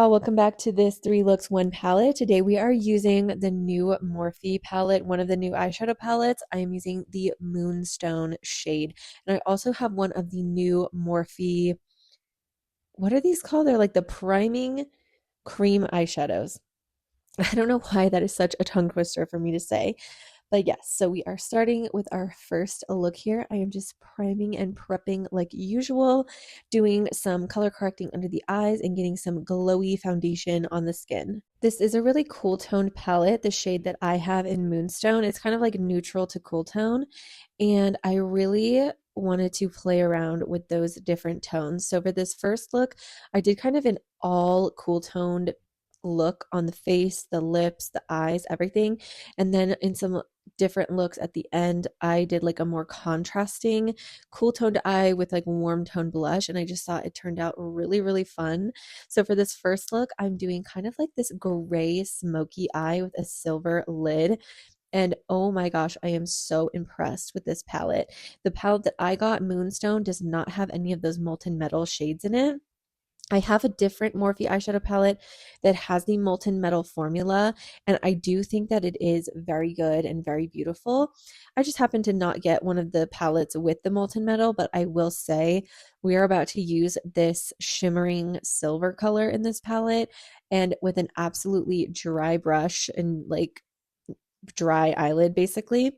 y'all, welcome back to this 3 looks 1 palette. Today we are using the new Morphe palette, one of the new eyeshadow palettes. I am using the Moonstone shade. And I also have one of the new Morphe, what are these called? They're like the priming cream eyeshadows. I don't know why that is such a tongue twister for me to say. But yes, so we are starting with our first look here. I am just priming and prepping like usual, doing some color correcting under the eyes and getting some glowy foundation on the skin. This is a really cool toned palette, the shade that I have in Moonstone. It's kind of like neutral to cool tone, and I really wanted to play around with those different tones. So for this first look, I did kind of an all cool toned look on the face, the lips, the eyes, everything. And then in some different looks at the end, I did like a more contrasting cool toned eye with like warm tone blush, and I just thought it turned out really, really fun. So for this first look, I'm doing kind of like this gray smoky eye with a silver lid. And oh my gosh, I am so impressed with this palette. The palette that I got, Moonstone, does not have any of those molten metal shades in it. I have a different Morphe eyeshadow palette that has the molten metal formula, and I do think that it is very good and very beautiful. I just happen to not get one of the palettes with the molten metal, but I will say we are about to use this shimmering silver color in this palette, and with an absolutely dry brush and like dry eyelid basically,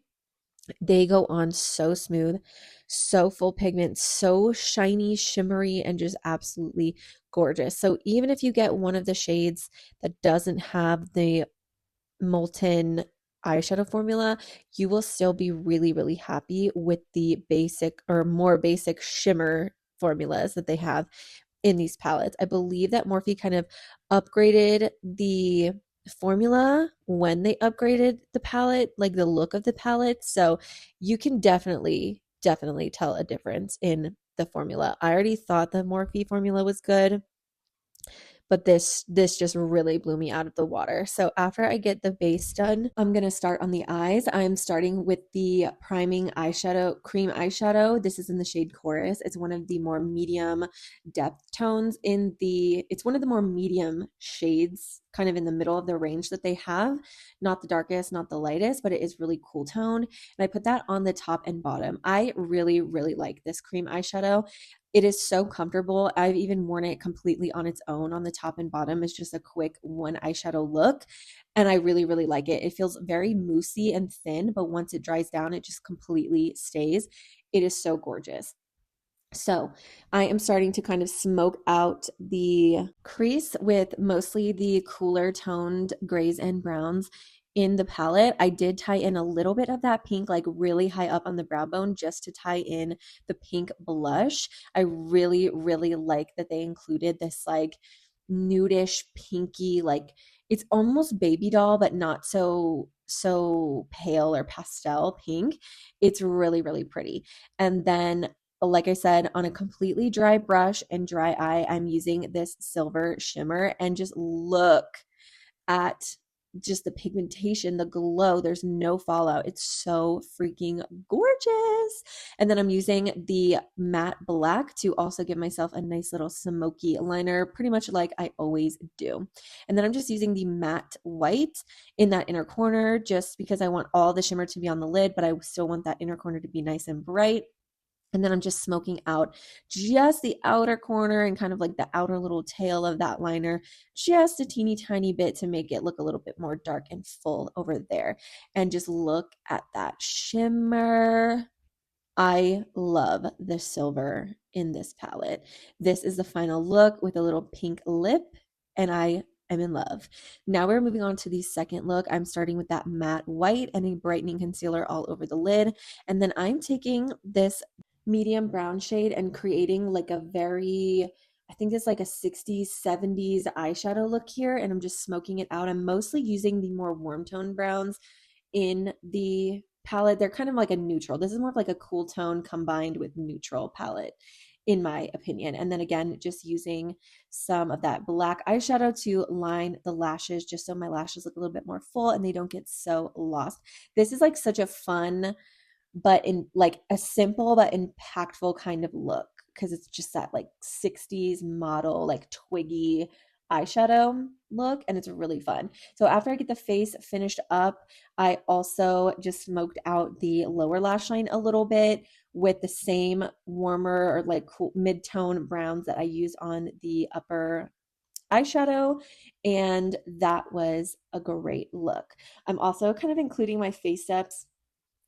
they go on so smooth, so full pigment, so shiny, shimmery, and just absolutely gorgeous. So even if you get one of the shades that doesn't have the molten eyeshadow formula, you will still be really, really happy with the basic or more basic shimmer formulas that they have in these palettes. I believe that Morphe kind of upgraded the formula when they upgraded the palette, like the look of the palette. So you can definitely tell a difference in the formula. I already thought the Morphe formula was good, but this just really blew me out of the water. So after I get the base done, I'm going to start on the eyes. I'm starting with the priming eyeshadow, cream eyeshadow. This is in the shade Chorus. It's one of the more medium depth tones it's one of the more medium shades kind of in the middle of the range that they have. Not the darkest, not the lightest, but it is really cool toned. And I put that on the top and bottom. I really, really like this cream eyeshadow. It is so comfortable. I've even worn it completely on its own on the top and bottom. It's just a quick one eyeshadow look. And I really, really like it. It feels very moussey and thin, but once it dries down, it just completely stays. It is so gorgeous. So I am starting to kind of smoke out the crease with mostly the cooler toned grays and browns in the palette. I did tie in a little bit of that pink, like really high up on the brow bone, just to tie in the pink blush. I really, really like that they included this like nudish pinky, like it's almost baby doll, but not so pale or pastel pink. It's really, really pretty. And then like I said, on a completely dry brush and dry eye, I'm using this silver shimmer, and just look at just the pigmentation, the glow. There's no fallout. It's so freaking gorgeous. And then I'm using the matte black to also give myself a nice little smoky liner, pretty much like I always do. And then I'm just using the matte white in that inner corner just because I want all the shimmer to be on the lid, but I still want that inner corner to be nice and bright. And then I'm just smoking out just the outer corner and kind of like the outer little tail of that liner, just a teeny tiny bit to make it look a little bit more dark and full over there. And just look at that shimmer. I love the silver in this palette. This is the final look with a little pink lip, and I am in love. Now we're moving on to the second look. I'm starting with that matte white and a brightening concealer all over the lid. And then I'm taking this medium brown shade and creating like a very, I think it's like a 60s, 70s eyeshadow look here. And I'm just smoking it out. I'm mostly using the more warm tone browns in the palette. They're kind of like a neutral. This is more of like a cool tone combined with neutral palette, in my opinion. And then again, just using some of that black eyeshadow to line the lashes, just so my lashes look a little bit more full and they don't get so lost. This is like such a fun, but in like a simple but impactful kind of look, because it's just that like 60s model, like twiggy eyeshadow look, and it's really fun. So after I get the face finished up, I also just smoked out the lower lash line a little bit with the same warmer or like cool mid-tone browns that I use on the upper eyeshadow, and that was a great look. I'm also kind of including my face steps.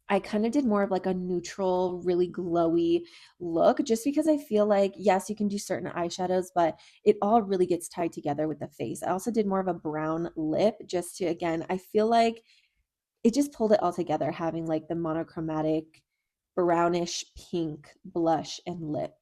I kind of did more of like a neutral, really glowy look just because I feel like, yes, you can do certain eyeshadows, but it all really gets tied together with the face. I also did more of a brown lip just to, again, I feel like it just pulled it all together, having like the monochromatic brownish pink blush and lip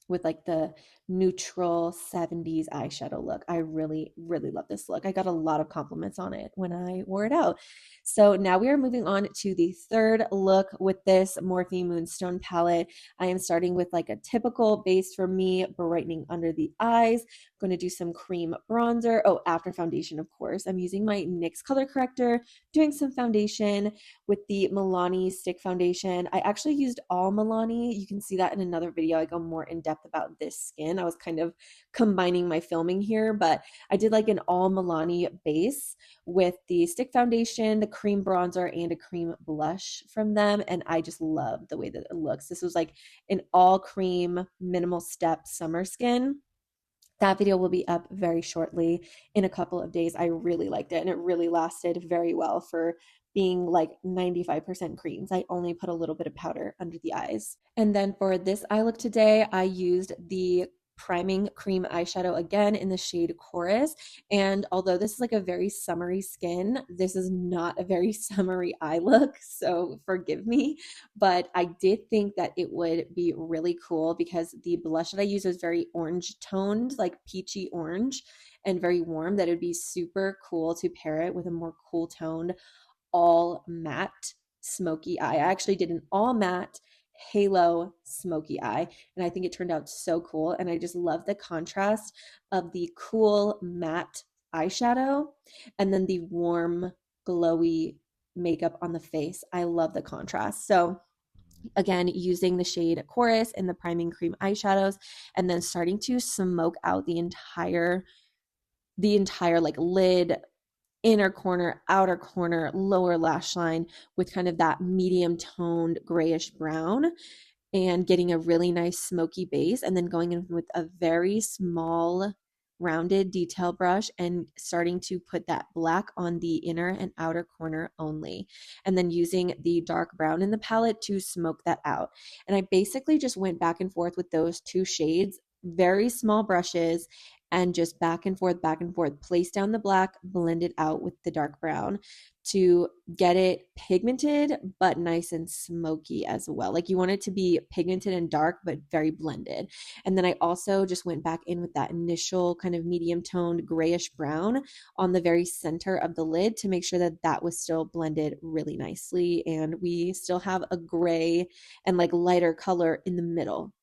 with like the neutral 70s eyeshadow look. I really, really love this look. I got a lot of compliments on it when I wore it out. So now we are moving on to the third look with this Morphe Moonstone palette. I am starting with like a typical base for me, brightening under the eyes. I'm going to do some cream bronzer. Oh, after foundation, of course. I'm using my NYX color corrector, doing some foundation with the Milani stick foundation. I actually used all Milani. You can see that in another video. I go more in depth about this skin. I was kind of combining my filming here, but I did like an all Milani base with the stick foundation, the cream bronzer, and a cream blush from them. And I just love the way that it looks. This was like an all cream minimal step summer skin. That video will be up very shortly in a couple of days. I really liked it and it really lasted very well for being like 95% creams. I only put a little bit of powder under the eyes. And then for this eye look today, I used the priming cream eyeshadow again in the shade Chorus. And although this is like a very summery skin, this is not a very summery eye look, so forgive me. But I did think that it would be really cool because the blush that I use is very orange toned, like peachy orange, and very warm, that it would be super cool to pair it with a more cool toned all matte smoky eye. I actually did an all matte halo smoky eye, and I think it turned out so cool. And I just love the contrast of the cool matte eyeshadow and then the warm, glowy makeup on the face. I love the contrast. So again, using the shade Chorus in the priming cream eyeshadows, and then starting to smoke out the entire like lid, inner corner, outer corner, lower lash line with kind of that medium toned grayish brown, and getting a really nice smoky base, and then going in with a very small rounded detail brush and starting to put that black on the inner and outer corner only, and then using the dark brown in the palette to smoke that out. And I basically just went back and forth with those two shades, very small brushes, and just back and forth, place down the black, blend it out with the dark brown to get it pigmented but nice and smoky as well. Like you want it to be pigmented and dark but very blended. And then I also just went back in with that initial kind of medium toned grayish brown on the very center of the lid to make sure that that was still blended really nicely, and we still have a gray and like lighter color in the middle.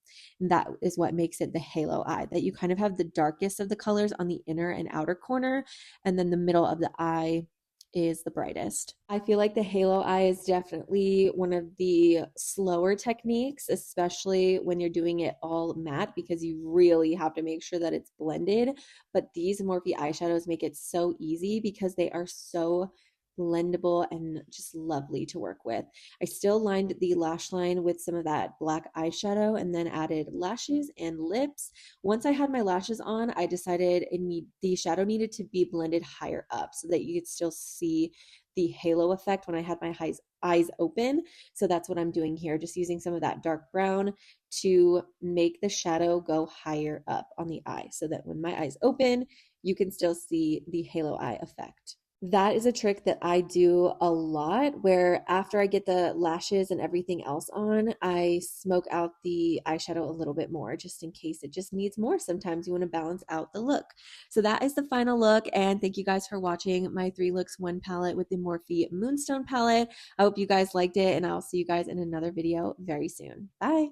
And that is what makes it the halo eye, that you kind of have the darkest of the colors on the inner and outer corner, and then the middle of the eye is the brightest. I feel like the halo eye is definitely one of the slower techniques, especially when you're doing it all matte, because you really have to make sure that it's blended. But these Morphe eyeshadows make it so easy because they are so blendable and just lovely to work with. I still lined the lash line with some of that black eyeshadow and then added lashes and lips. Once I had my lashes on, I decided the shadow needed to be blended higher up so that you could still see the halo effect when I had my eyes open. So that's what I'm doing here, just using some of that dark brown to make the shadow go higher up on the eye so that when my eyes open, you can still see the halo eye effect. That is a trick that I do a lot, where after I get the lashes and everything else on, I smoke out the eyeshadow a little bit more just in case it just needs more. Sometimes you want to balance out the look. So that is the final look, and thank you guys for watching my 3 looks 1 palette with the Morphe Moonstone palette. I hope you guys liked it, and I'll see you guys in another video very soon. Bye!